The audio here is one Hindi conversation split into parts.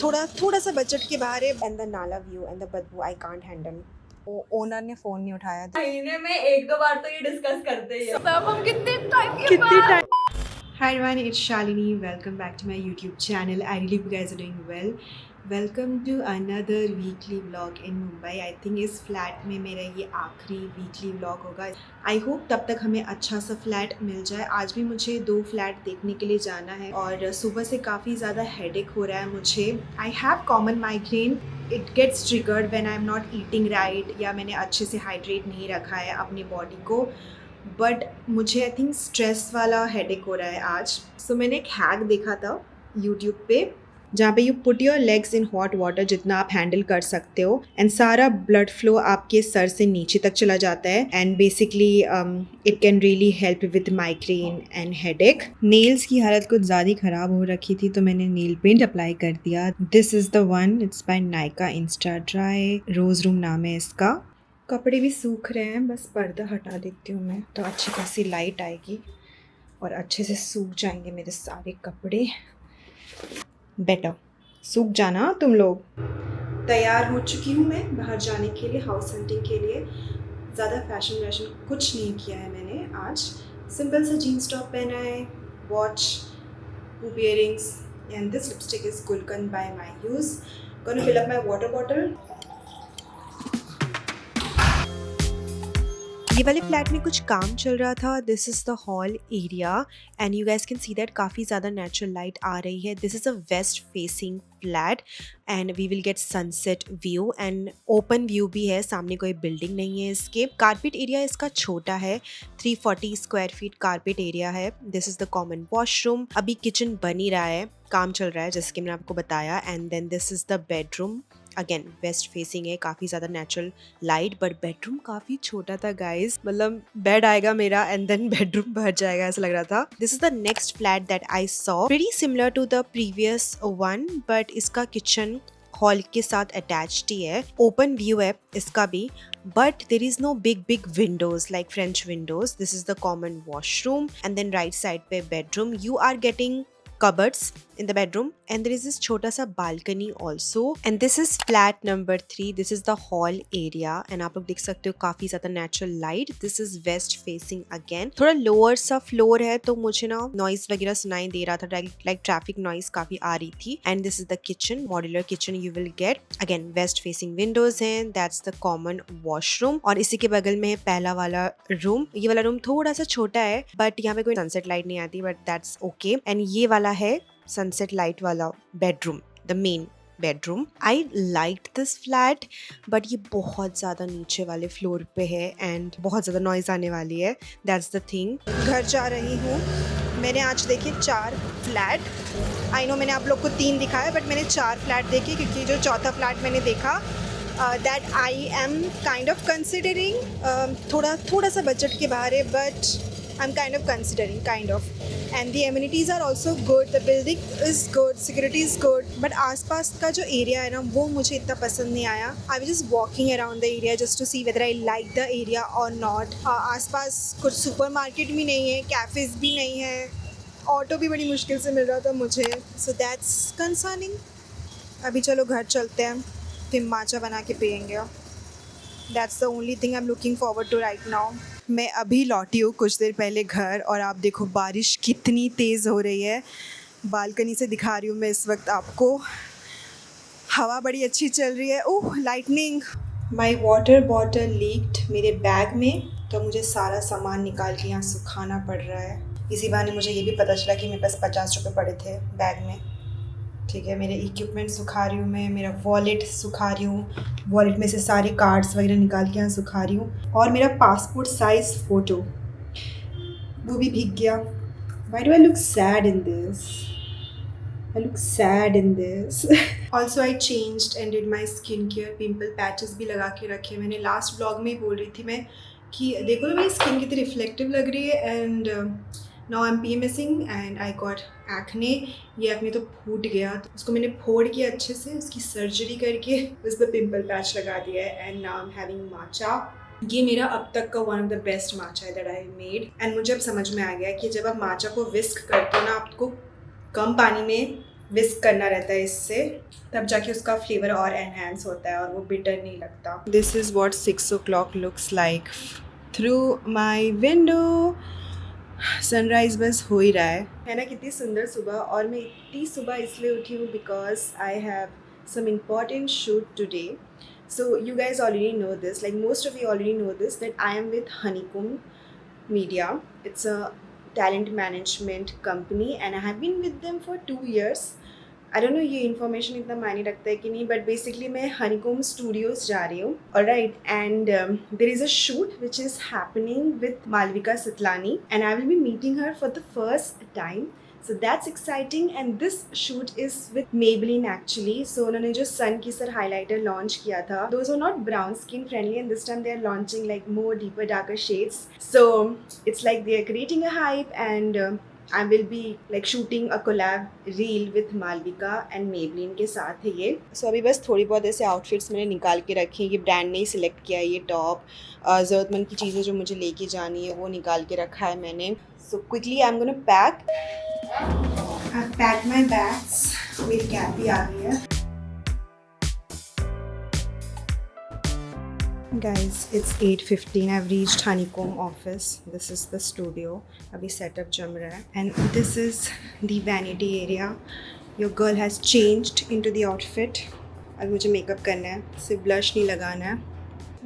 थोड़ा सा बजट के बाहर है एंड द नाला व्यू एंड द बदबू आई कांट हैंडल। ओनर ने फोन नहीं उठाया। महीने में एक दो बार तो ये डिस्कस करते ही हैं। सब हम कितने टाइम के कितनी बाद time. Hi everyone, it's Shalini. Welcome back to my YouTube channel. I really hope you guys are doing well. Welcome to another weekly vlog in Mumbai. I think इस फ्लैट में मेरा ये आखिरी वीकली व्लॉग होगा। आई होप तब तक हमें अच्छा सा फ्लैट मिल जाए। आज भी मुझे 2 फ्लैट देखने के लिए जाना है और सुबह से काफ़ी ज़्यादा हेडेक हो रहा है मुझे। I have common migraine. It gets triggered when I am not eating right या मैंने अच्छे से हाइड्रेट नहीं रखा है अपनी बॉडी को। बट मुझे आई थिंक स्ट्रेस वाला हेडेक हो रहा है आज। सो मैंने एक हैक देखा था यूट्यूब पे जहाँ पे you put your legs in hot water जितना आप हैंडल कर सकते हो एंड सारा ब्लड फ्लो आपके सर से नीचे तक चला जाता है and basically it can really help with migraine and headache. Nails की हालत कुछ ज़्यादा ही ख़राब हो रखी थी तो मैंने नेल पेंट अप्लाई कर दिया। This is the one, it's by Nykaa insta dry, rose room नाम है इसका। कपड़े भी सूख रहे हैं, बस पर्दा हटा देती हूँ मैं तो अच्छी खासी लाइट आएगी और अच्छे से सूख जाएंगे मेरे सारे कपड़े। बेटर सूख जाना तुम लोग। तैयार हो चुकी हूँ मैं बाहर जाने के लिए, हाउस हंटिंग के लिए। ज़्यादा फैशन वैशन कुछ नहीं किया है मैंने आज। सिंपल सा जीन्स टॉप पहना है, watch, hoop earrings and this lipstick is Gulkan by my use. Gonna fill up my water bottle. ये वाले फ्लैट में कुछ काम चल रहा था। This is the hall area and you guess can see that काफ़ी ज़्यादा नेचुरल लाइट आ रही है। This is a west facing flat and we will get sunset view and open view भी है, सामने कोई बिल्डिंग नहीं है इसके। कारपेट एरिया इसका छोटा है, 340 स्क्वायर फीट कारपेट एरिया है। This is the common washroom. अभी किचन बन ही रहा है, काम चल रहा है जैसे कि मैंने आपको बताया। And then this is the bedroom, again west facing है, काफ़ी ज़्यादा नेचुरल लाइट बट बेडरूम काफ़ी छोटा था गाइज। मतलब बेड आएगा मेरा एंड देन बेडरूम भर जाएगा ऐसा लग रहा था। This is the next flat that I saw, pretty similar to the previous one but इसका किचन हॉल के साथ अटैच्ड ही है। ओपन व्यू है इसका भी but there is no big windows like French windows. This is the common washroom and then right side पे bedroom. You are getting cupboards in the bedroom and there is this छोटा सा balcony also and this is flat number 3. this is the hall area and आप लोग देख सकते हो काफी ज्यादा natural light. this is west facing again. थोड़ा lower सा floor है तो मुझे ना noise वगैरह सुनाई दे रहा था, like traffic noise काफी आ रही थी. and this is the kitchen, modular kitchen you will get. again west facing windows हैं. that's the common washroom और इसी के बगल में है पहला वाला रूम। ये वाला रूम थोड़ा सा छोटा है बट यहाँ पे कोई सनसेट लाइट नहीं आती बट दैट्स ओके। एंड ये वाला है सनसेट लाइट वाला bedroom, the main bedroom. I like this flat but ये बहुत ज़्यादा नीचे वाले फ्लोर पे है एंड बहुत ज़्यादा नॉइज आने वाली है, दैट्स द थिंग। घर जा रही हूँ। मैंने आज देखे 4 फ्लैट। आई नो मैंने आप लोग को 3 दिखाया बट मैंने 4 फ्लैट देखे क्योंकि जो चौथा फ्लैट मैंने देखा that I am kind of considering, थोड़ा सा बजट के बाहर है but I'm kind of considering, kind of. And the amenities are also good. The building is good, security is good. But आसपास का जो area है ना वो मुझे इतना पसंद नहीं आया. I was just walking around the area just to see whether I like the area or not. आसपास कुछ supermarket भी नहीं है, cafes भी नहीं है, ऑटो भी बड़ी मुश्किल से मिल रहा था मुझे. So that's concerning. अभी चलो घर चलते हैं, फिर माचा बना के पियेंगे. That's the only thing I'm looking forward to right now. मैं अभी लौटी हूँ कुछ देर पहले घर और आप देखो बारिश कितनी तेज़ हो रही है। बालकनी से दिखा रही हूँ मैं इस वक्त आपको, हवा बड़ी अच्छी चल रही है। Oh lightning. My water bottle leaked मेरे बैग में तो मुझे सारा सामान निकाल के यहाँ सुखाना पड़ रहा है। इसी बहाने मुझे ये भी पता चला कि मेरे पास 50 रुपये पड़े थे बैग में। ठीक है, मेरे इक्विपमेंट सुखा रही हूँ मैं, मेरा वॉलेट सुखा रही हूँ, वॉलेट में से सारे कार्ड्स वगैरह निकाल के यहाँ सुखा रही हूँ और मेरा पासपोर्ट साइज़ फ़ोटो वो भी भीग गया। Why do I look sad in this? I look sad in this. Also I changed and did my skincare. Pimple patches भी लगा के रखे मैंने। लास्ट ब्लॉग में ही बोल रही थी मैं कि देखो ना मेरी स्किन कितनी रिफ्लेक्टिव लग रही है and now I M PMSing and I got acne. ये एक्ने तो फूट गया, तो उसको मैंने फोड़ के अच्छे से उसकी सर्जरी करके उस पर पिम्पल पैच लगा दिया है and now I am having matcha. ये मेरा अब तक का one of the best matcha है दैट आई मेड एंड मुझे अब समझ में आ गया कि जब आप माचा को विस्क करते हो ना, आपको कम पानी में विस्क करना रहता है इससे, तब जाके उसका फ्लेवर और एनहेंस होता है और वो बिटर नहीं लगता. This is what 6 o'clock looks like through my window. Sunrise बस हो ही रहा है ना. कितनी सुंदर सुबह. और मैं इतनी सुबह इसलिए उठी हूँ because I have some important shoot today. So you guys already know this, like most of you already know this, that I am with Honeycomb Media. It's a talent management company and I have been with them for 2 years. I don't know ये information इतना मायने रखता है कि नहीं, but basically मैं Honeycomb Studios जा रही हूँ. Alright, and there is a shoot which is happening with Malvika Sitlani and I will be meeting her for the first time. So that's exciting and this shoot is with Maybelline actually. So उन्होंने जो Sun Kisser highlighter launch किया था, those are not brown skin friendly and this time they are launching like more deeper darker shades. So it's like they are creating a hype and I will be like shooting a collab reel with Malvika and Maybelline के साथ है ये. So अभी बस थोड़ी बहुत ऐसे outfits मैंने निकाल के रखी हैं. ये ब्रांड ने ही सिलेक्ट किया है. ये टॉप, ज़रूरतमंद की चीज़ें जो मुझे लेके जानी है वो निकाल के रखा है मैंने. So quickly I'm gonna pack. I've packed my bags. मेरी कैब भी आ गई है. Guys, it's 8:15. I've reached Honeycomb office. This is the studio. अभी setup जम रहा है. And this is the vanity area. Your girl has changed into the outfit. और मुझे makeup करना है. सिर्फ blush नहीं लगाना है.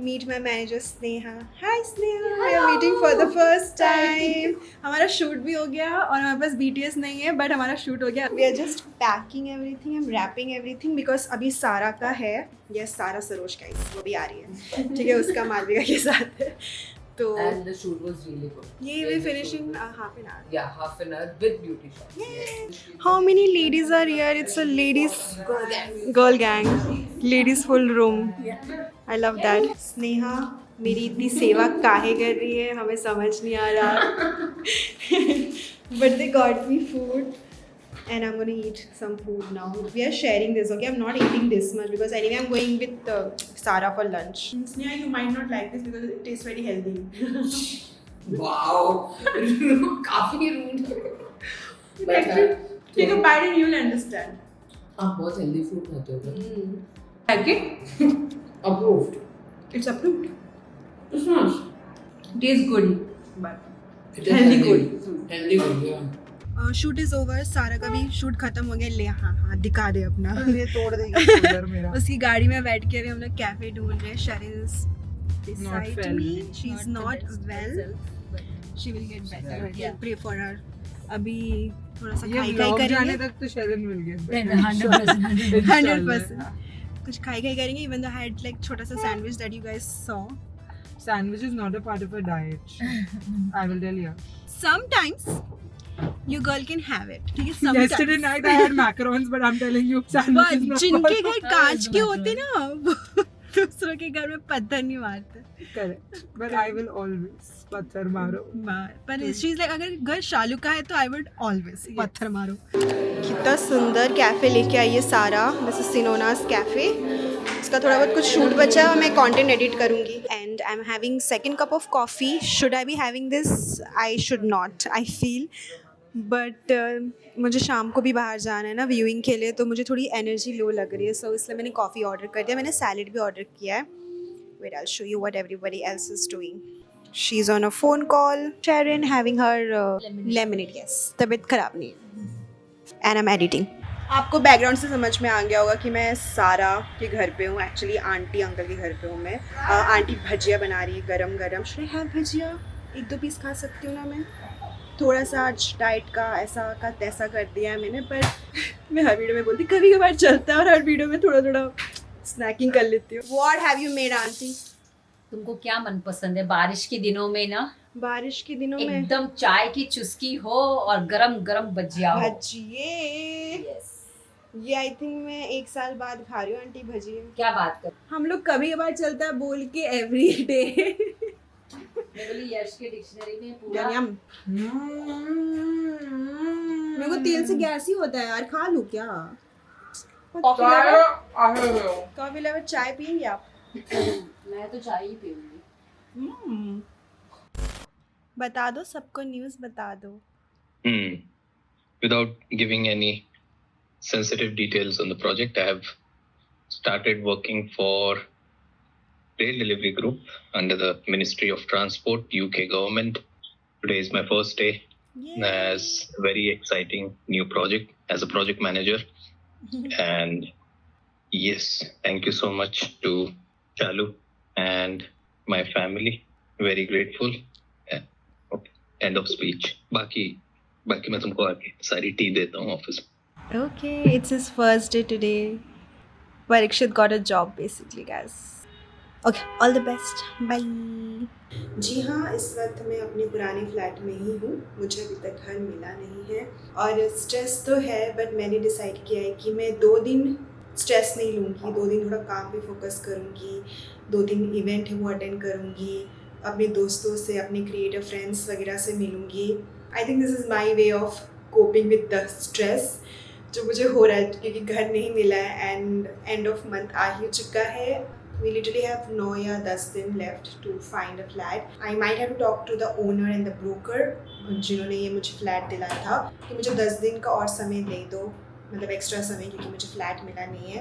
Meet my manager Sneha. Hi Sneha. We are meeting for the first time. हमारा shoot भी हो गया और हमारे पास BTS नहीं है but हमारा shoot हो गया. We are just packing everything. I'm wrapping everything because अभी सारा का है. Yes, सारा सरोज का वो भी आ रही है. ठीक है, उसका मालविका के साथ है. तो And the shoot was really good. ये we finish in half an hour. Yeah, half an hour with beauty shots. Yay. How many ladies are here? It's a ladies girl gang. Ladies full room. I love that. Sneha मेरी इतनी सेवा काहे कर रही है हमें समझ नहीं आ रहा. But they got me food and I'm gonna eat some food now. We are sharing this, okay? I'm not eating this much because anyway I'm going with Sara for lunch. Sneha, you might not like this because it tastes very healthy. Wow, काफी rude. Actually, take a bite and you'll understand. आप बहुत healthy food खाते हो. Like it? Approved. It's approved. It's nice. Tastes good, but It is Healthy good. Healthy good, yeah. Shoot is over. सारा का भी शूट खत्म हो गया. ले हाँ दिखा दे अपना. ये तोड़ देगी कूलर मेरा. उसकी गाड़ी में बैठ के अभी हम लोग कैफे ढूंढ रहे हैं. Sheryl is beside well. me. She's not well. She will get better. Yeah. Pray for her. अभी थोड़ा सा ये खाई vlog जाने करेंगे. तक तो शेरन मिल गया. 100%. कुछ खाई करेंगे. Even though I had like छोटा सा sandwich that you guys saw. Sandwich is not a part of a diet. I will tell you. Sometimes your girl can have it. ठीक है. Sometimes. Yesterday night I had macarons, but I'm telling you, sandwich is not जिनके part घर कांच के होते ना वो दूसरों के घर में पत्थर नहीं मारते. Correct. But I will always पत्थर मारो. पर शीज लाइक अगर घर शालू का है तो आई वुड ऑलवेज पत्थर मारो. कितना सुंदर कैफे लेके आई है सारा. दिस इज सिनोनास कैफे. इसका थोड़ा बहुत कुछ शूट बचा है. मैं कंटेंट एडिट करूंगी. And I am having second cup of coffee. Should I be having this? I should not, I feel. But मुझे शाम को भी बाहर जाना है ना व्यूइंग के लिए, तो मुझे थोड़ी एनर्जी लो लग रही है. सो इसलिए मैंने कॉफ़ी ऑर्डर कर दिया. मैंने सैलड भी ऑर्डर किया है. Wait I will show you what everybody else is doing. She is on a phone call. Sharon having her lemonade. Yes, तबीयत ख़राब नहीं है. And I am editing. आपको बैकग्राउंड से समझ में आ गया होगा कि मैं सारा के घर पे हूँ. एक्चुअली आंटी अंकल के घर पे हूँ मैं. आंटी भजिया बना रही है गरम गरम. Should I have bhajiya? 1-2 piece खा सकती हूँ ना मैं. थोड़ा सा आज डाइट का ऐसा का तैसा कर दिया है मैंने. पर मैं हर वीडियो में बोलती कभी कभार चलता है और हर वीडियो में थोड़ा थोड़ा स्नैकिंग कर लेती हूँ. What have you maid aunty? तुमको क्या मन पसंद है बारिश के दिनों में ना? बारिश के दिनों में एकदम चाय की चुस्की हो और गरम गरम भजिया हो. भजिए. Yes. ये आई थिंक मैं 1 साल बाद खा रही हूँ आंटी भजिए. क्या बात कर. हम लोग कभी कभार चलता है बोल के एवरी डे. मैं बोली यश के डिक्शनरी में पूरा मेरे को तेल से गैस ही होता है यार. खा लूँ क्या? कॉफी लवर चाय पियेंगे आप? मैं तो चाय ही पीऊंगी. बता दो सबको न्यूज़ बता दो. Without giving any sensitive details on the project. I have started working for Rail Delivery Group under the Ministry of Transport, UK government. Today is my first day as a very exciting new project as a project manager. And yes, thank you so much to Chalu and my family. Very grateful. Okay. End of speech. बाकी मैं तुमको आके सारी टी देता हूँ ऑफिस में. Okay, it's his first day today. Parikshit got a job basically, guys. Okay, all the best, bye. जी हाँ, इस वक्त मैं अपने पुराने फ्लैट में ही हूँ. मुझे अभी तक घर मिला नहीं है और स्ट्रेस तो है, बट मैंने डिसाइड किया है कि मैं 2 दिन स्ट्रेस नहीं लूँगी. 2 दिन थोड़ा काम पे फोकस करूँगी. 2 दिन इवेंट है वो अटेंड करूँगी. अपने दोस्तों से, अपने क्रिएटिव फ्रेंड्स वगैरह से मिलूँगी. I think this is my way of coping with the stress जो मुझे हो रहा है, क्योंकि घर नहीं मिला है एंड एंड ऑफ मंथ आ ही चुका है. We literally have 9 या 10 दिन left to find a flat. I might have to talk to the owner and the broker जिन्होंने ये मुझे फ्लैट दिलाया था कि मुझे 10 दिन का और समय दे दो, मतलब एक्स्ट्रा समय, क्योंकि मुझे फ्लैट मिला नहीं है.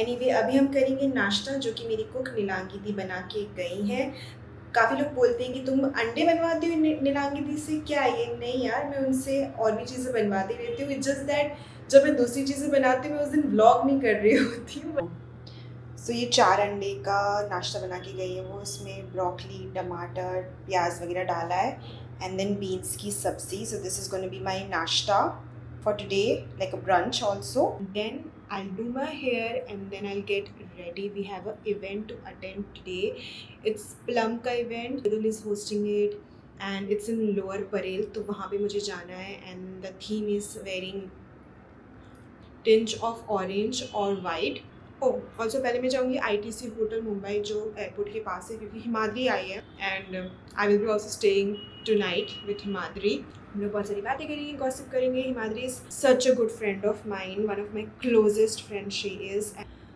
एनीवे अभी हम करेंगे नाश्ता जो कि मेरी कुक नीलांगी दी बना के गई हैं. काफ़ी लोग बोलते हैं कि तुम अंडे बनवाती हो नीलांगी दी से, क्या ये? नहीं यार, मैं उनसे और भी चीज़ें बनवाती रहती हूँ. इट्स जस्ट दैट जब मैं दूसरी चीज़ें बनाती हूँ मैं उस दिन व्लॉग नहीं कर रही होती हूँ. सो ये 4 अंडे का नाश्ता बना के गई है वो. इसमें ब्रोकली, टमाटर, प्याज वगैरह डाला है एंड देन बीन्स की सब्जी. So this is gonna be my नाश्ता for today, like a brunch also. Then I'll do my hair and then I'll get ready. We have an event to attend today. It's Plum का event. Vidul is hosting it and it's in Lower Parel. तो वहाँ पे मुझे जाना है and the theme is wearing tinge of orange or white. Also पहले मैं जाऊँगी ITC होटल मुंबई जो एयरपोर्ट के पास है, क्योंकि हिमाद्री आई है and I will be also staying tonight with Himadri. हम लोग बहुत सारी बातें करेंगे, गॉसिप करेंगे. Himadri is such a good friend of mine, one of my closest friend she is,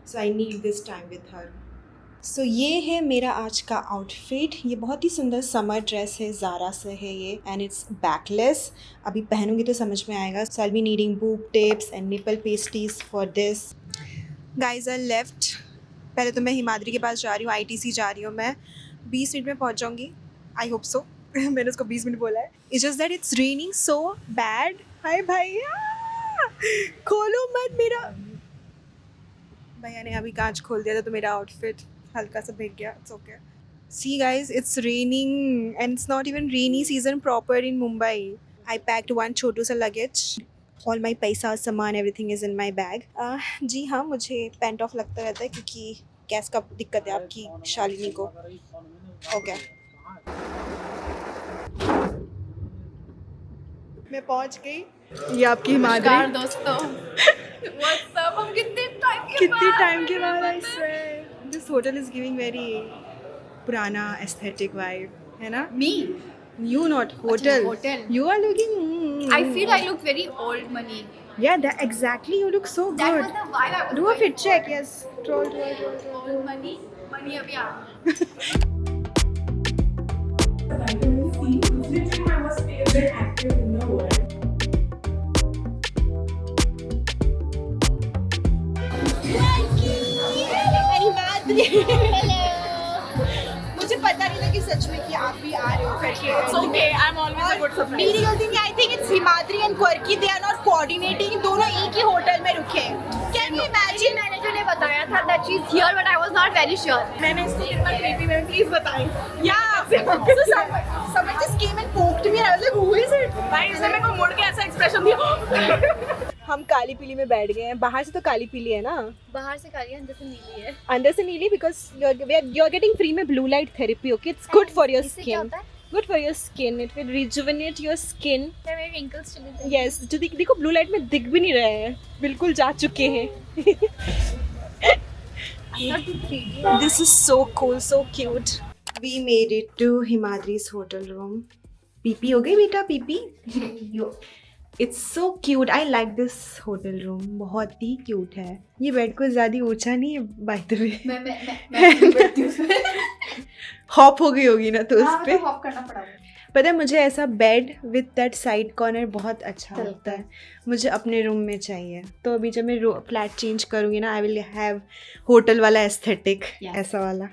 so I need this time with her. सो ये है मेरा आज का आउटफिट. ये बहुत ही सुंदर समर ड्रेस है, ज़ारा से है ये एंड इट्स बैकलेस. अभी पहनूंगी तो समझ में आएगा. So I be needing boob tips and nipple pasties for this. Guys I left. पहले तो मैं हिमाद्री के पास जा रही हूँ, ITC जा रही हूँ मैं. 20 मिनट में पहुँच जाऊँगी, आई होप सो. मैंने उसको 20 मिनट बोला है. It's just that it's raining so bad. Hi भैया, खोलो मत. मेरा भैया ने अभी कांच खोल दिया था तो मेरा आउटफिट हल्का सा भीग गया. It's okay. See guys, it's raining and it's not even rainy season proper in Mumbai. I packed 1 छोटू सा लगेज. ऑल माई पैसा, सामान, everything is in my bag. जी हाँ, मुझे पैंट ऑफ लगता रहता है क्योंकि गैस का दिक्कत है आपकी शालिनी को. ओके, मैं पहुंच गई. ये आपकी हिमाद्री. दोस्तों व्हाट्सअप. हम कितने टाइम के बाद I swear this hotel is giving very पुराना एस्थेटिक वाइब, है ना? मी You not hotel. hotel. You are looking. I feel I look very old money. Yeah, that exactly. You look so That good. was the vibe I was Do a going fit for. check. Yes. Troll. Old money अभी आ. Vitamin C is literally my most favorite active in the world. मुझे पता नहीं था कि सच में कि आप भी आ रहे हो करके. It's okay. I'm always a good surprise. मेरी गलती नहीं. I think it's Himadri and quirky. They are not coordinating. दोनों एक ही होटल में रुके. Can you imagine? मैनेजर ने बताया था that she's here but I was not very sure. मैंने इसको कितना creepy में प्लीज बताएं. Yeah. So someone just came and poked me and I was like, who is it? भाई इसने मेरे को मुड़ के ऐसा एक्सप्रेशन दिया. हम काली पीली में बैठ गए हैं. बाहर से तो काली पीली है ना, बाहर से काली अंदर से नीली है. अंदर से नीली because you are getting free में blue light therapy. Okay, it's good for your इससे क्या स्किन. होता है? Good for your skin. It will rejuvenate your skin. क्या मेरे रिंकल्स चले जाएंगे? यस. जो देखो ब्लू लाइट में दिख भी नहीं रहे हैं, बिल्कुल जा चुके हैं. This is so cool, so cute. We made it to Himadri's hotel room. PP हो गई बेटा, PP. It's so cute. I like this hotel room. बहुत ही cute है. ये बेड को ज़्यादा ऊंचा नहीं है by the way. मैं बैठती हूँ उसमें. हॉप हो गई होगी ना तो उस पे. हॉप करना पड़ा. पता है मुझे ऐसा bed with that side corner बहुत अच्छा लगता है, मुझे अपने रूम में चाहिए। तो अभी जब मैं फ्लैट चेंज करूँगी ना, आई विल हैव होटल वाला एस्थेटिक, ऐसा वाला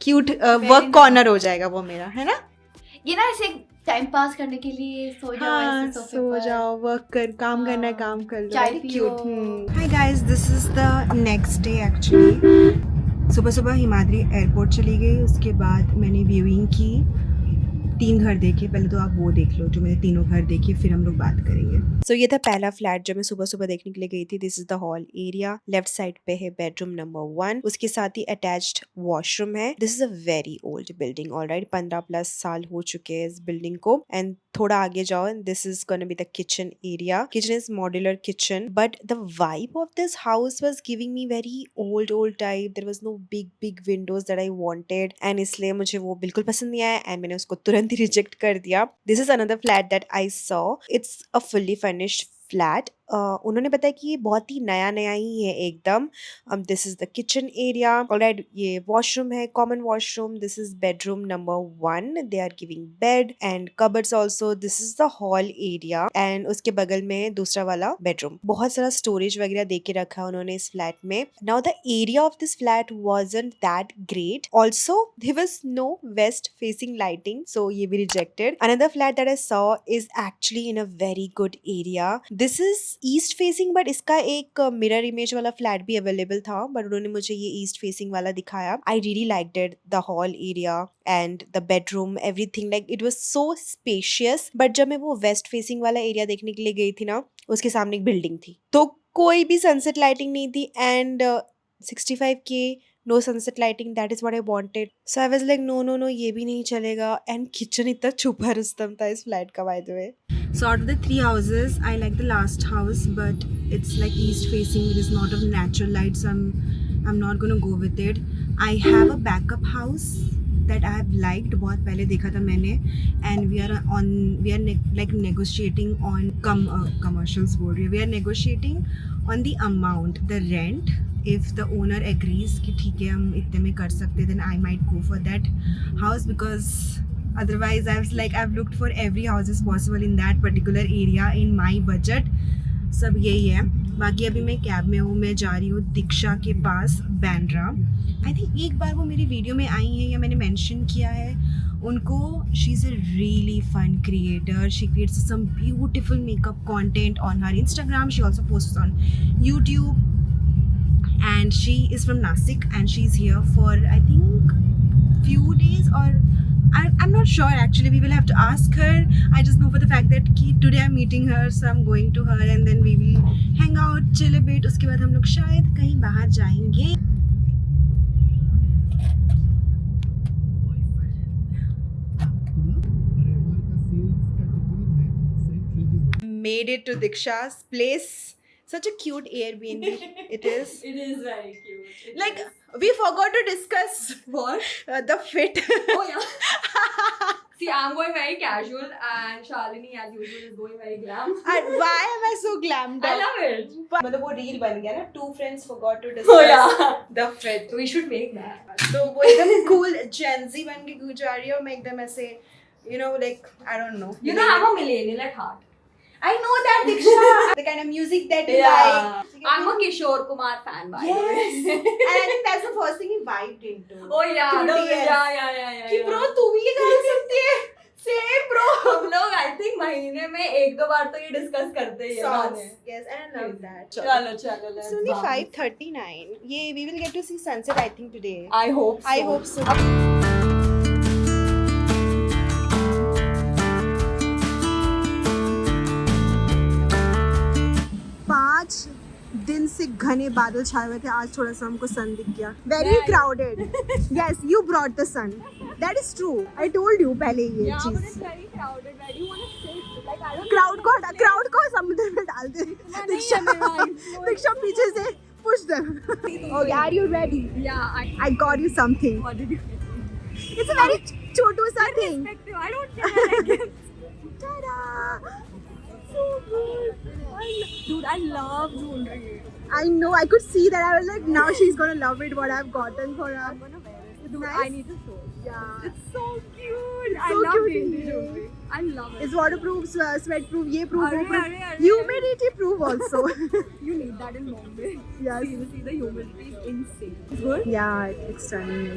क्यूट वर्क कॉर्नर हो जाएगा वो मेरा, है ना? ये ना ऐसे टाइम पास करने के लिए सो जाओ, हाँ, ऐसे सोफे सो पर। जाओ, वर्क कर, काम करना है काम कर लो, चाय क्यूट। पियो। Hi guys, this is the next day actually. सुबह सुबह हिमाद्री एयरपोर्ट चली गई, उसके बाद मैंने व्यूइंग की, 3 घर देखे। पहले तो आप वो देख लो जो मैंने तीनों घर देखे, फिर हम लोग बात करेंगे। सो ये था पहला फ्लैट जो मैं सुबह सुबह देखने के लिए गई थी। This is the hall area, left side पे है बेडरूम नंबर 1, उसके साथ ही अटैच्ड वॉशरूम है। This is a very old building, alright, 15+ साल हो चुके हैं इस बिल्डिंग को। एंड थोड़ा आगे जाओ, this is gonna be the kitchen area. Kitchen is modular kitchen, but the vibe of this house was giving me very old type. There was no big windows that I wanted, and इसलिए मुझे वो बिल्कुल पसंद नहीं आया एंड मैंने उसको तुरंत ही रिजेक्ट कर दिया। This is another flat that I saw, it's a fully furnished flat. उन्होंने बताया कि ये बहुत ही नया ही है एकदम। This is the kitchen area, alright, ये वॉशरूम है, common washroom. This is bedroom number 1, they are giving bed and cupboards also. This is the hall area and उसके बगल में दूसरा वाला बेडरूम। बहुत सारा स्टोरेज वगैरह दे के रखा है उन्होंने इस फ्लैट में। Now the area of this flat wasn't that great. Also, there was no west facing lighting, so ये भी rejected. Another flat that I saw is actually in a very good area. This is east facing, but इसका एक mirror image वाला फ्लैट भी अवेलेबल था, बट उन्होंने मुझे ये ईस्ट फेसिंग वाला दिखाया। I really liked it, the hall area and the bedroom, everything, like it was so spacious. but जब मैं वो वेस्ट फेसिंग वाला एरिया देखने के लिए गई थी ना, उसके सामने एक बिल्डिंग थी, तो कोई भी सनसेट लाइटिंग नहीं थी and 65K, no sunset lighting, that is what I wanted. So I was like no, ये भी नहीं चलेगा। एंड किचन इतना छुपा रुस्तम था इस फ्लैट का, by the way. So out of the 3 houses, I like the last house, but it's like east facing. It is not of natural light, so I'm not gonna go with it. I have a backup house that I have liked, बहुत पहले देखा था मैंने, and we are like negotiating on commercials बोल रही है, we are negotiating on the amount, the rent. If the owner agrees कि ठीक है हम इतने में कर सकते, then I might go for that house, because otherwise I've looked for every houses possible in that particular area in my budget. सब यही है। बाकी अभी मैं कैब में हूँ, मैं जा रही हूँ दीक्षा के पास, बैंड्रा। आई थिंक एक बार वो मेरी वीडियो में आई है या मैंने मेंशन किया है उनको। She is a really fun creator, she creates some beautiful makeup content on her Instagram, she also posts on YouTube, and she is from Nasik and she's here for I think few days, or I'm not sure actually, we will have to ask her. I just know for the fact that today I'm meeting her, so I'm going to her and then we will hang out, chill a bit. उसके बाद हम लोग शायद कहीं बाहर जाएंगे। Made it to Diksha's place. Such a cute Airbnb it is. It is very cute. It Like is. we forgot to discuss What? the fit. Oh yeah. See, I'm going very casual, and Shalini, as usual, is going very glam. And why am I so glammed I up? love it. मतलब वो रील बन गया ना, 2 friends forgot to discuss Oh yeah. the fit. We should make that. तो वो एकदम cool Gen Z बन के कूद जा रही है और मैं एकदम ऐसे, you know, like I don't know. You know, I'm a millennial at heart. I know that, Diksha. The kind of music that you like. I'm a Kishore Kumar fan, by the way. Yes. And I think that's the first thing he vibed into. Oh yeah. Through No, DS. yeah. कि bro तू भी ये गा सकती है, same bro. हम लोग I think महीने में 1-2 बार तो ये डिस्कस करते ही हैं Songs. गाने. Yes, and I love that. चलो let's It's only bounce. 5:39. Yeah, we will get to see sunset I think today. I hope so. I hope so. दिन से घने बादल छाए हुए थे, आज थोड़ा सा हमको सन दिख गया। Very crowded. Yes, you brought the sun, that is true, I told you पहले ये Yeah, but चीज। it's very crowded. Where do you want to sit? Like I don't. Crowd को समुद्र में डाल दे। दीक्षा पीछे से push them. Okay, are you ready? Yeah, I got you something. What did you get? It's a very छोटू सा thing. Perspective. I don't care. I like it. Ta-da! So good. Dude, I love jewelry. I know, I could see that. I was like, now she's gonna love it what I've gotten for her. I'm gonna wear it. Dude, Nice. I need to show. Yeah. It's so cute. It's I so love cute dainty indeed. jewelry. I love it. It's waterproof, sweat proof, ये proof, अरे, वो proof, अरे, अरे. humidity proof also. You need that in Bombay. Yes. Seriously, the humidity is insane. It's good. Yeah, it's stunning.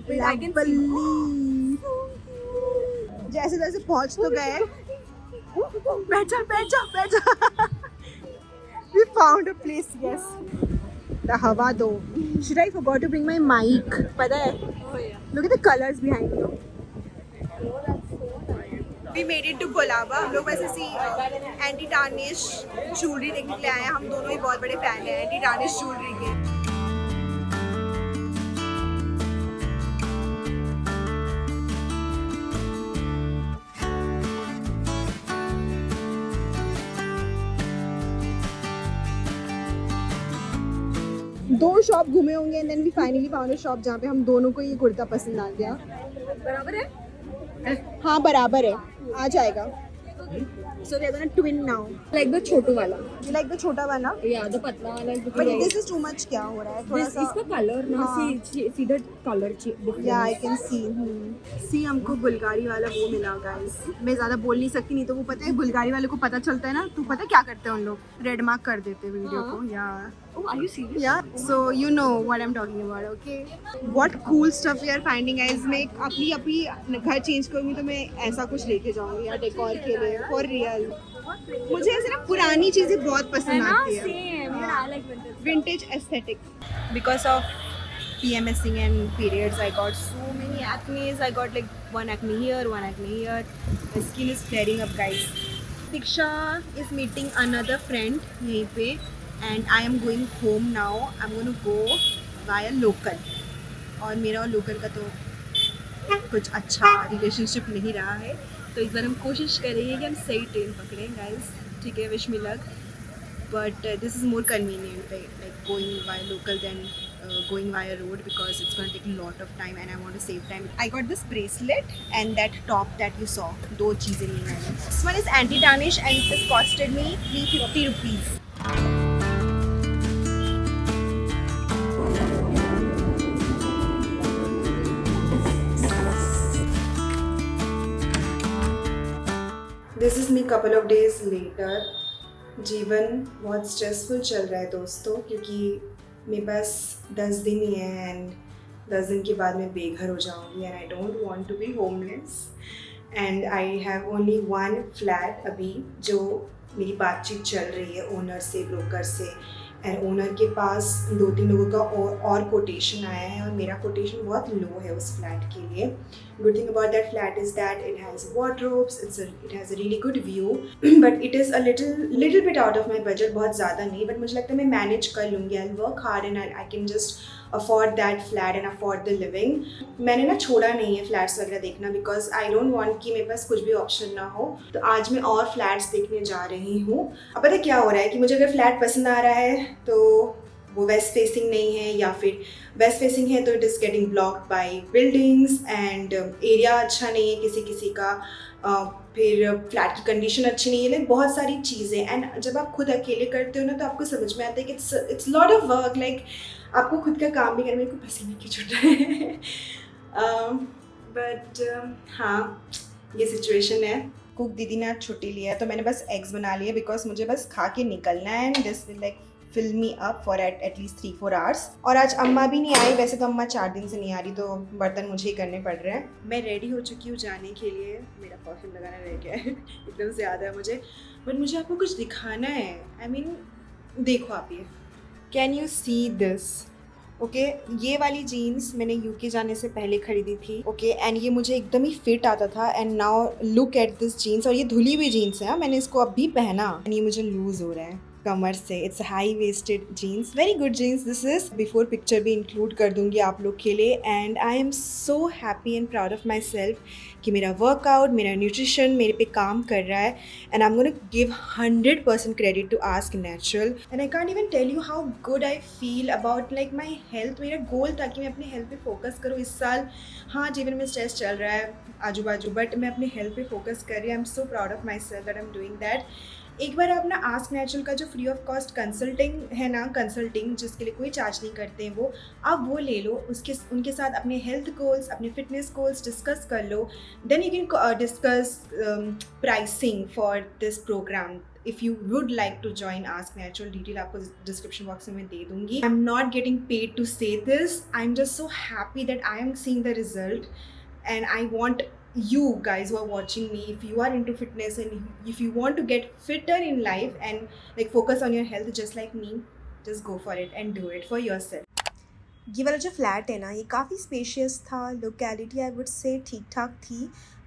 Wait, I can see. Lovely. जैसे जैसे पहुंच तो गए. बैठा. We found a place. Yes. The हवा दो. Should I forgot to bring my mic? पता है? Oh yeah. Look at the colors behind you. We made it to Colaba. हम लोग वैसे सी एंटी टार्निश ज्वेलरी देखने के लिए आए हैं. हम दोनों ही बहुत बड़े फैन हैं एंटी टार्निश ज्वेलरी के. दो शॉप घूमे होंगे and then we finally found a shop जहाँ पे हम दोनों को ये कुर्ता पसंद आ गया. बराबर है? हाँ बराबर है, आ जाएगा. So we are gonna twin now. Like the छोटू वाला. You like the छोटा वाला? Yeah, the पतला वाला is But this is too much क्या हो रहा है? थोड़ा सा. इसका color ना हाँ. see the color difference. Yeah, I can see. See हमको बुल्गारी वाला वो मिला guys. मैं ज़्यादा बोल नहीं सकती, नहीं तो वो पता है बुल्गारी वाले को पता चलता है ना, तू पता है क्या करते हैं उन लोग? रेड मार्क कर देते हैं वीडियो को. Yeah. Oh, are you serious? Yeah, so you know what I'm talking about, okay? What cool stuff we are finding guys. मैं अपनी घर चेंज करूँगी तो मैं ऐसा कुछ लेके जाऊँगी यार डेकोर के लिए, for real. मुझे ऐसे ना पुरानी चीज़ें बहुत पसंद आती है. Same. Even I like vintage. Vintage aesthetic. Because of PMSing and periods, I got so many acnes. I got like one acne here, one acne here. My skin is flaring up, guys. Diksha is meeting another friend यहीं पे. And I am going home now. I'm going to go via local. और मेरा और लोकल का तो कुछ अच्छा रिलेशनशिप नहीं रहा है, तो इस बार हम कोशिश करेंगे कि हम सही ट्रेन पकड़ें गाइस. ठीक है, wish me luck. But this is more convenient, like going via local than going via road, because it's going to take a lot of time and I want to save time. I got this bracelet and that top that you saw. दो चीज़ें ली मैंने. This one is anti-tarnish and this costed me 350 rupees. This is me couple of days later. जीवन बहुत स्ट्रेसफुल चल रहा है दोस्तों, क्योंकि मेरे पास 10 दिन ही है एंड 10 दिन के बाद मैं बेघर हो जाऊंगी and I don't want to be homeless. And I have only one flat अभी, जो मेरी बातचीत चल रही है ओनर से, ब्रोकर से. एंड ओनर के पास 2-3 लोगों का और कोटेशन आया है और मेरा कोटेशन बहुत लो है उस फ्लैट के लिए. Good thing about that flat is that it has wardrobes, it has a really good view, but it is a little bit out of my budget. बहुत ज़्यादा नहीं, but मुझे लगता है मैं मैनेज कर लूँगी. I'll work hard and I can just afford that flat and afford the living. मैंने ना छोड़ा नहीं है फ्लैट्स वगैरह देखना, बिकॉज आई डोंट वांट कि मेरे पास कुछ भी ऑप्शन ना हो. तो आज मैं और फ्लैट्स देखने जा रही हूँ. अब पता क्या हो रहा है कि मुझे अगर फ्लैट पसंद आ रहा है तो वो वेस्ट फेसिंग नहीं है, या फिर वेस्ट फेसिंग है तो it is getting blocked by buildings and area अच्छा नहीं है किसी का. फिर फ्लैट की कंडीशन अच्छी नहीं है, लाइक बहुत सारी चीज़ें. एंड जब आप खुद अकेले करते हो ना तो आपको समझ में आता है कि it's lot of work. Like आपको खुद का काम भी करने को पसीने की छूट है. बट हाँ, ये सिचुएशन है. कुक दीदी ने आज छुट्टी लिया है तो मैंने बस एग्स बना लिए, बिकॉज मुझे बस खा के निकलना है and this will like fill me up for at least 3-4 hours. और आज अम्मा भी नहीं आई. वैसे तो अम्मा 4 दिन से नहीं आ रही, तो बर्तन मुझे ही करने पड़ रहे हैं. मैं रेडी हो चुकी हूँ जाने के लिए. मेरा परफ्यूम लगाना रह गया है एकदम से याद है मुझे. बट मुझे आपको कुछ दिखाना है. आई मीन देखो आप ये, can you see this? Okay, ये वाली जीन्स मैंने यूके जाने से पहले खरीदी थी. ओके, एंड ये मुझे एकदम ही फिट आता था. And now look at this jeans. और ये धुली हुई जीन्स है, मैंने इसको अभी पहना एंड ये मुझे लूज़ हो रहा है कमर से. It's high waisted jeans, very good jeans this is. Before picture भी इंक्लूड कर दूंगी आप लोग के लिए. And I am so happy and proud of myself कि मेरा वर्कआउट, मेरा न्यूट्रिशन मेरे पे काम कर रहा है. And I am gonna give 100% credit to ask natural. And I can't even tell you how good I feel about like my health. मेरा गोल था कि मैं अपने हेल्थ पे फोकस करूँ इस साल. हाँ, जीवन में स्ट्रेस चल रहा है आजू बाजू, बट मैं अपने हेल्थ पे फोकस कर रही हूँ. आई am so proud of my self that I am doing that. एक बार आप ना आस्क नेचुरल का जो फ्री ऑफ कॉस्ट कंसल्टिंग है ना, कंसल्टिंग जिसके लिए कोई चार्ज नहीं करते हैं वो, आप वो ले लो, उनके साथ अपने हेल्थ गोल्स, अपने फिटनेस गोल्स डिस्कस कर लो. Then you can discuss pricing for this program. If you would like to join ask natural, detail आपको डिस्क्रिप्शन बॉक्स में मैं दे दूंगी. I am not getting paid to say this. I am just so happy that I am seeing the result, and I want you guys who are watching me, if you are into fitness and if you want to get fitter in life and like focus on your health just like me, just go for it and do it for yourself. ये वाला जो फ्लैट है ना, ये काफ़ी स्पेशियस था. लोकेलिटी आई वुड से ठीक ठाक थी.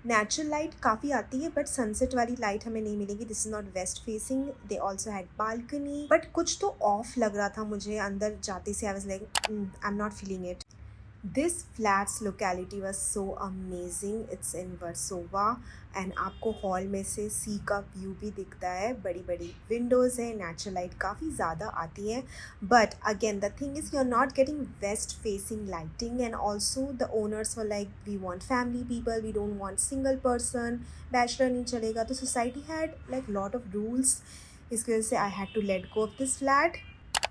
नेचुरल लाइट काफ़ी आती है बट सनसेट वाली लाइट हमें नहीं मिलेगी. This is not waste facing. They also had balcony, but कुछ तो ऑफ लग रहा था मुझे अंदर जाते से. I was like I am not feeling it. This flat's locality was so amazing. It's in Versova and आपको हॉल में से सी का व्यू भी दिखता है. बड़ी बड़ी विंडोज़ हैं, नेचुरल लाइट काफ़ी ज़्यादा आती है. But again the thing is you are not getting west facing lighting. And also the owners were like we want family people, we don't want single person, bachelor नहीं चलेगा. तो society had like lot of rules. इसकी वजह से I had to let go of this flat.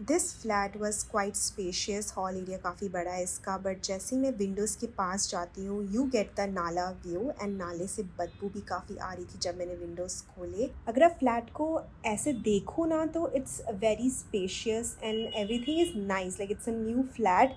This flat was quite spacious. Hall area काफ़ी बड़ा है इसका. बट जैसे ही मैं विंडोज़ के पास जाती हूँ, यू गेट द नाला व्यू. एंड नाले से बदबू भी काफ़ी आ रही थी जब मैंने विंडोज़ खोले. अगर आप फ्लैट को ऐसे देखो ना तो it's very spacious and everything is nice. Like it's a new flat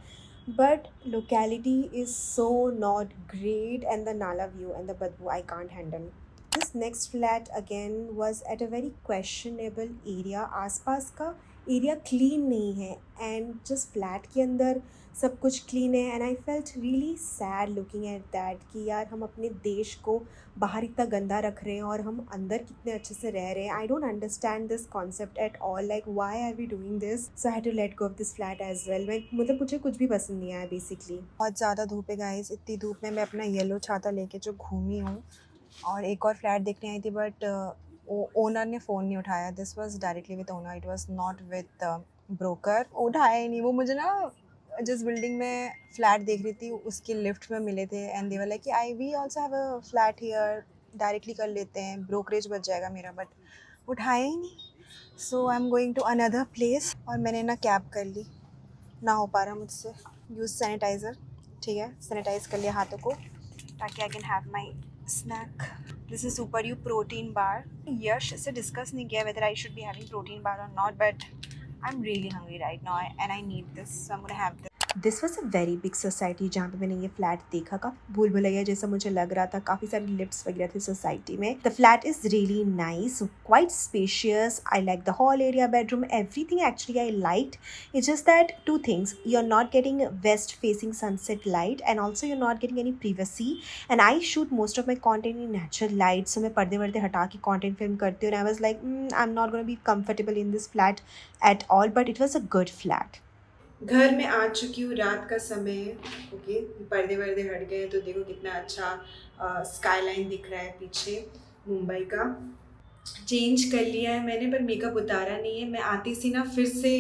but locality is so not great, and the nala view and the badbu I can't handle. This next flat again was at a very questionable area. आसपास का एरिया क्लीन नहीं है एंड जस्ट फ्लैट के अंदर सब कुछ क्लीन है. And I felt really sad looking at that कि यार हम अपने देश को बाहर इतना गंदा रख रहे हैं और हम अंदर कितने अच्छे से रह रहे हैं. I don't understand this concept at all. Like why are we doing this? So I had to let go of this flat as well. मैं मतलब मुझे कुछ भी पसंद नहीं आया बेसिकली. बहुत ज़्यादा धूप है गाइस. इतनी धूप में मैं अपना येलो छाता लेके जो घूमी हूँ और एक और फ्लैट देखने आई थी बट ओनर ने फ़ोन नहीं उठाया. This was directly with owner, it was not with broker. उठाया ही नहीं. वो मुझे ना जिस बिल्डिंग में फ़्लैट देख रही थी उसके लिफ्ट में मिले थे एंड दे वर लाइक कि I we also have a flat here, directly कर लेते हैं, ब्रोकरेज बच जाएगा मेरा. बट उठाया ही नहीं. So I am going to another place. और मैंने ना कैब कर ली. ना हो पा रहा मुझसे. Use sanitiser. ठीक है, सैनिटाइज़ कर लिया हाथों को ताकि I can have my snack. This is super you protein bar. Yash से डिस्कस नहीं किया whether I should be having protein bar और not, but I am really hungry right now and I need this, so I am gonna have this. This was a very big society जहाँ पे मैंने ये फ्लैट देखा. काफ़ी भूल भुलैया जैसा मुझे लग रहा था. काफ़ी सारी लिफ्ट्स वगैरह थे सोसाइटी में. The flat is really nice, quite spacious. I like the hall area, bedroom, everything actually I liked. It's just that two things, you are not getting west facing sunset light and also you are not getting any privacy. And I shoot most of my content in natural light. So मैं पर्दे वर्दे हटा के कॉन्टेंट फिल्म करती हूँ. And I was like I am not gonna be comfortable in this flat at all, but it was a good flat. घर में आ चुकी हूँ. रात का समय है. ओके, पर्दे वर्दे हट गए तो देखो कितना अच्छा स्काईलाइन दिख रहा है पीछे मुंबई का. चेंज कर लिया है मैंने पर मेकअप उतारा नहीं है. मैं आती सी ना फिर से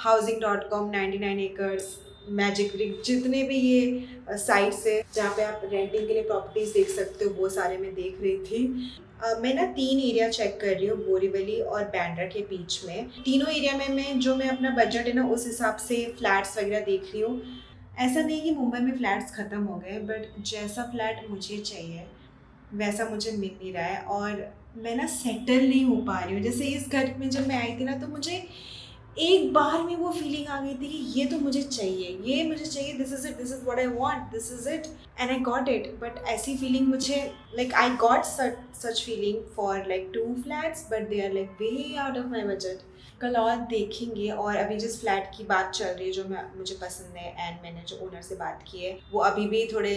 housing.com, 99 acres, मैजिक ब्रिक, जितने भी ये साइट्स है जहाँ पे आप रेंटिंग के लिए प्रॉपर्टीज़ देख सकते हो वो सारे मैं देख रही थी. मैं ना 3 एरिया चेक कर रही हूँ बोरीवली और बैंड्रा के बीच में. तीनों एरिया में मैं अपना बजट है ना उस हिसाब से फ्लैट्स वगैरह देख रही हूँ. ऐसा नहीं कि मुंबई में फ्लैट्स ख़त्म हो गए, बट जैसा फ्लैट मुझे चाहिए वैसा मुझे मिल नहीं रहा है और मैं ना सेटल नहीं हो पा रही हूँ. जैसे इस घर में जब मैं आई थी ना तो मुझे एक बार में वो फीलिंग आ गई थी कि ये तो मुझे चाहिए, ये मुझे चाहिए, this is it, this is what I want, this is it, and I got it. But ऐसी फीलिंग मुझे like I got such feeling for like 2 flats but they are like way out of my budget. कल और देखेंगे. और अभी जिस फ्लैट की बात चल रही है जो मुझे पसंद है एंड मैंने जो ओनर से बात की है वो अभी भी थोड़े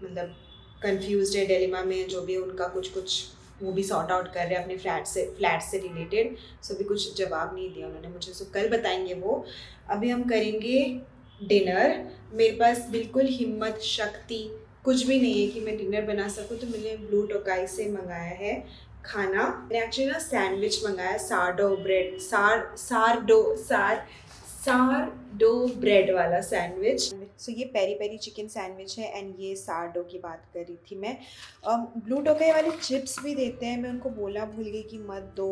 मतलब कन्फ्यूज्ड है, डिलेमा में. जो भी उनका कुछ वो भी सॉर्ट आउट कर रहे हैं अपने फ्लैट से रिलेटेड. सो अभी कुछ जवाब नहीं दिया उन्होंने मुझे. सो कल बताएंगे वो. अभी हम करेंगे डिनर. मेरे पास बिल्कुल हिम्मत शक्ति कुछ भी नहीं है कि मैं डिनर बना सकूँ. तो मैंने ब्लू टोकाई से मंगाया है खाना. मैंने एक्चुअली ना सैंडविच मंगाया, सारडो ब्रेड वाला सैंडविच. सो ये पेरी पेरी चिकन सैंडविच है एंड ये सारडो की बात कर रही थी मैं. ब्लू टोकाई वाले चिप्स भी देते हैं. मैं उनको बोला भूल गई कि मत दो.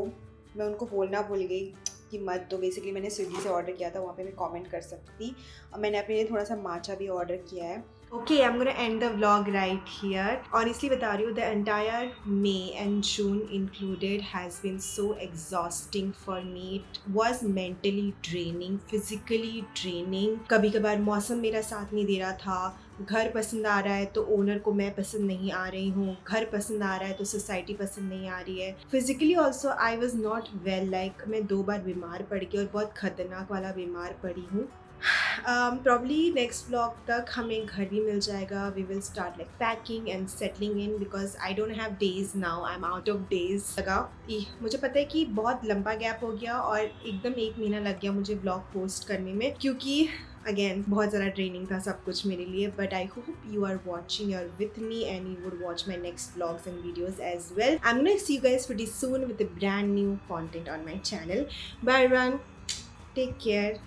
मैं उनको बोलना भूल गई कि मत दो। बेसिकली मैंने स्विगी से ऑर्डर किया था, वहाँ पे मैं कमेंट कर सकती थी। और मैंने अपने लिए थोड़ा सा माचा भी ऑर्डर किया है। Okay, I am gonna end the vlog right here. Honestly बता रही हूँ, the entire May and June included has been so exhausting for me. It was mentally draining, physically draining. कभी कभार मौसम मेरा साथ नहीं दे रहा था, घर पसंद आ रहा है तो ओनर को मैं पसंद नहीं आ रही हूँ, घर पसंद आ रहा है तो सोसाइटी पसंद नहीं आ रही है। Physically also I was not well, like मैं 2 बार बीमार पड़ गई और बहुत खतरनाक वाला बीमार पड़ी हूँ। प्रॉब्ली नेक्स्ट व्लॉग तक हमें घर भी मिल जाएगा। We will start like packing and settling in, because I don't have days now, I am out of days. लगा मुझे पता है कि बहुत लंबा गैप हो गया और एकदम 1 महीना लग गया मुझे व्लॉग पोस्ट करने में, क्योंकि अगेन बहुत ज़्यादा ट्रेनिंग था सब कुछ मेरे लिए। But I hope you are watching, you're with me and you would watch my next vlogs and videos as well. I am gonna see you guys pretty soon with a brand new content on my channel. Bye everyone, take care.